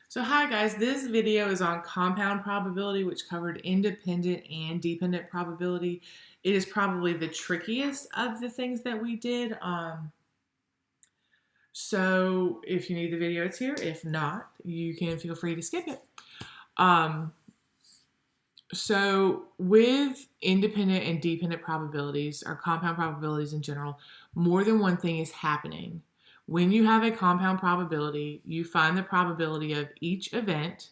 So hi guys, this video is on compound probability, which covered independent and dependent probability. It is probably the trickiest of the things that we did. So if you need the video, it's here. If not, you can feel free to skip it. So with independent and dependent probabilities, or compound probabilities in general, more than one thing is happening. When you have a compound probability, you find the probability of each event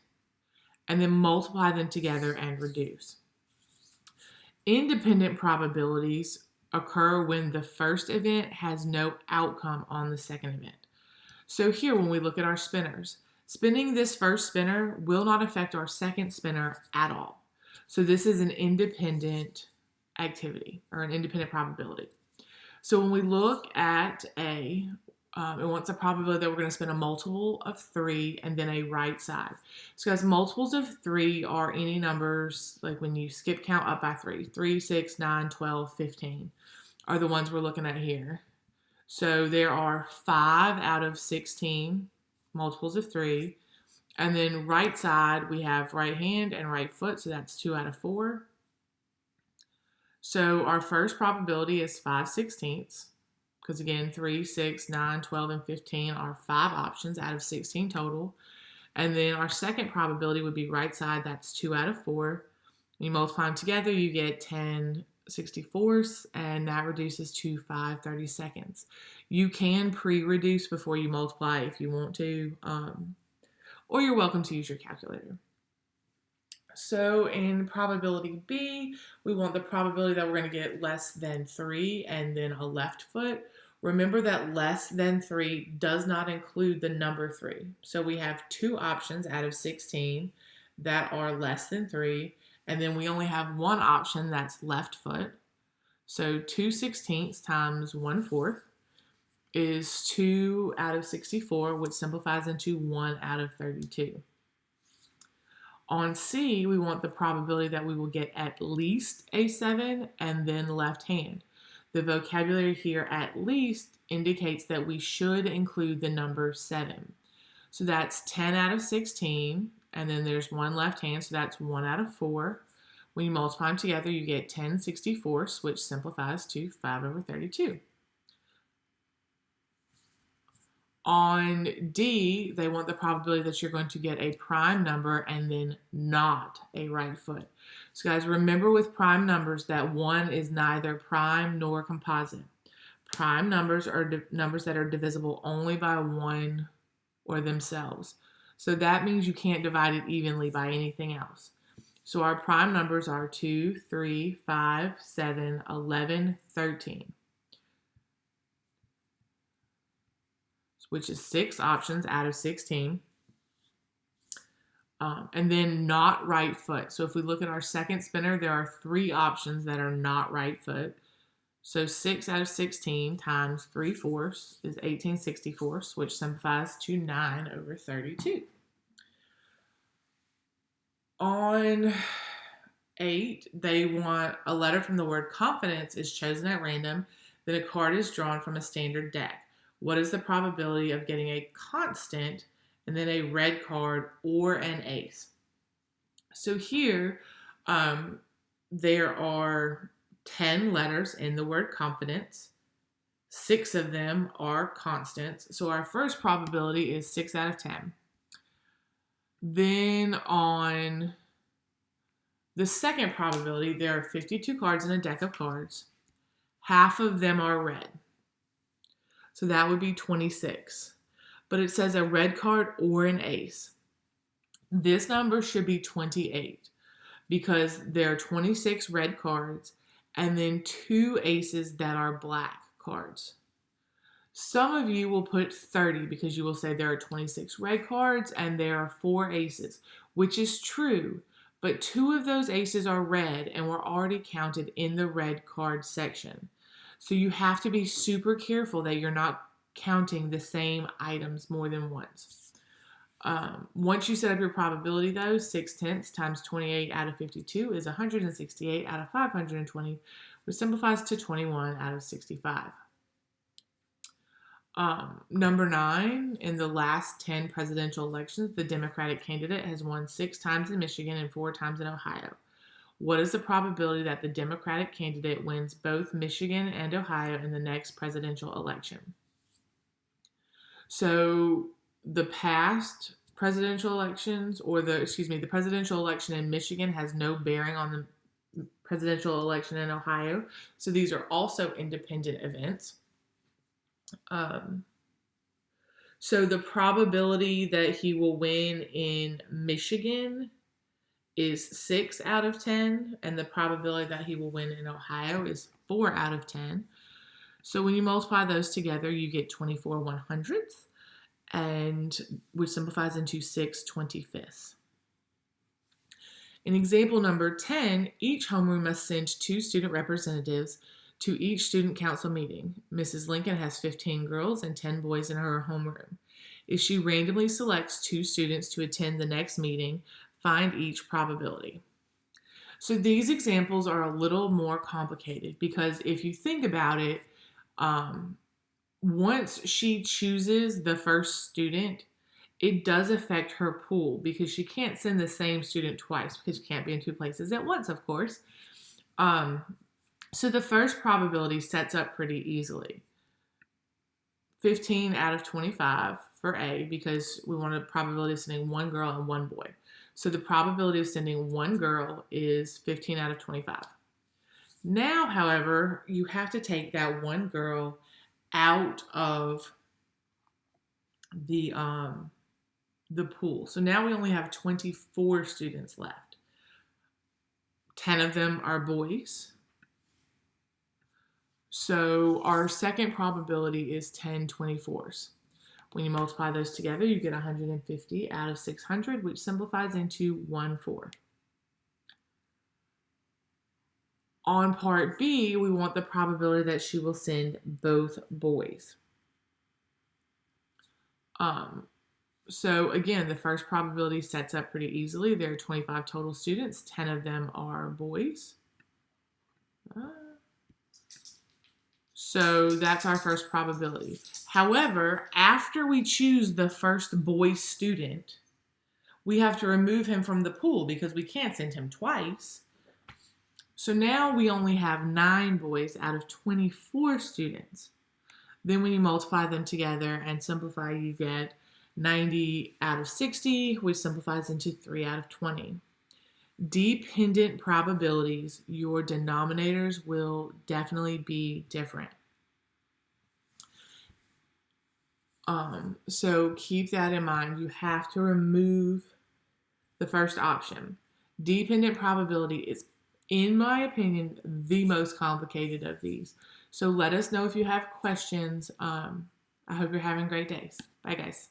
and then multiply them together and reduce. Independent probabilities occur when the first event has no outcome on the second event. So here, when we look at our spinners, spinning this first spinner will not affect our second spinner at all. So this is an independent activity or an independent probability. So when we look at it wants a probability that we're going to spin a multiple of 3 and then a right side. So guys, multiples of 3 are any numbers, like when you skip count up by 3. 3, 6, 9, 12, 15 are the ones we're looking at here. So there are 5 out of 16 multiples of 3. And then right side, we have right hand and right foot, so that's 2 out of 4. So our first probability is 5/16, because again, 3, 6, 9, 12, and 15 are 5 options out of 16 total. And then our second probability would be right side, that's 2 out of 4. When you multiply them together, you get 10/64, and that reduces to 5/32. You can pre-reduce before you multiply if you want to, or you're welcome to use your calculator. So in probability B, we want the probability that we're going to get less than 3 and then a left foot. Remember that less than 3 does not include the number 3. So we have 2 options out of 16 that are less than 3, and then we only have 1 option that's left foot. So 2/16 times 1/4 is 2 out of 64, which simplifies into 1 out of 32. On C, we want the probability that we will get at least a 7 and then left hand. The vocabulary here, at least, indicates that we should include the number 7. So that's 10 out of 16, and then there's 1 left hand, so that's 1 out of 4. When you multiply them together, you get 10/64, which simplifies to 5/32. On D, they want the probability that you're going to get a prime number and then not a right foot. So guys, remember with prime numbers that 1 is neither prime nor composite. Prime numbers are numbers that are divisible only by 1 or themselves. So that means you can't divide it evenly by anything else. So our prime numbers are 2, 3, 5, 7, 11, 13. Which is 6 options out of 16. And then not right foot. So if we look at our second spinner, there are 3 options that are not right foot. So 6 out of 16 times 3/4 is 18/64, which simplifies to 9/32. On 8, they want a letter from the word confidence is chosen at random, then a card is drawn from a standard deck. What is the probability of getting a constant and then a red card or an ace? So here, there are 10 letters in the word confidence. 6 of them are constants. So our first probability is 6 out of 10. Then on the second probability, there are 52 cards in a deck of cards. Half of them are red. So that would be 26. But it says a red card or an ace. This number should be 28 because there are 26 red cards and then 2 aces that are black cards. Some of you will put 30 because you will say there are 26 red cards and there are 4 aces, which is true, but 2 of those aces are red and were already counted in the red card section. So you have to be super careful that you're not counting the same items more than once. Once you set up your probability though, 6/10 times 28 out of 52 is 168 out of 520, which simplifies to 21 out of 65. Number 9, in the last 10 presidential elections, the Democratic candidate has won 6 times in Michigan and 4 times in Ohio. What is the probability that the Democratic candidate wins both Michigan and Ohio in the next presidential election? So the past presidential elections, or the presidential election in Michigan has no bearing on the presidential election in Ohio. So these are also independent events. So the probability that he will win in Michigan is 6 out of 10, and the probability that he will win in Ohio is 4 out of 10. So when you multiply those together, you get 24 100ths, and which simplifies into 6 25ths. In example number 10, each homeroom must send 2 student representatives to each student council meeting. Mrs. Lincoln has 15 girls and 10 boys in her homeroom. If she randomly selects 2 students to attend the next meeting, find each probability. So these examples are a little more complicated because if you think about it, once she chooses the first student, it does affect her pool because she can't send the same student twice because you can't be in 2 places at once, of course. So the first probability sets up pretty easily. 15 out of 25 for A, because we want a probability of sending 1 girl and 1 boy. So the probability of sending 1 girl is 15 out of 25. Now, however, you have to take that 1 girl out of the pool. So now we only have 24 students left. 10 of them are boys. So our second probability is 10 24s. When you multiply those together, you get 150 out of 600, which simplifies into 1 4. On part B, we want the probability that she will send both boys. So again, the first probability sets up pretty easily. There are 25 total students. 10 of them are boys. So that's our first probability. However, after we choose the first boy student, we have to remove him from the pool because we can't send him twice. So now we only have 9 boys out of 24 students. Then when you multiply them together and simplify, you get 90 out of 60, which simplifies into 3 out of 20. Dependent probabilities, your denominators will definitely be different. So keep that in mind. You have to remove the first option. Dependent probability is, in my opinion, the most complicated of these. So let us know if you have questions. I hope you're having great days. Bye, guys.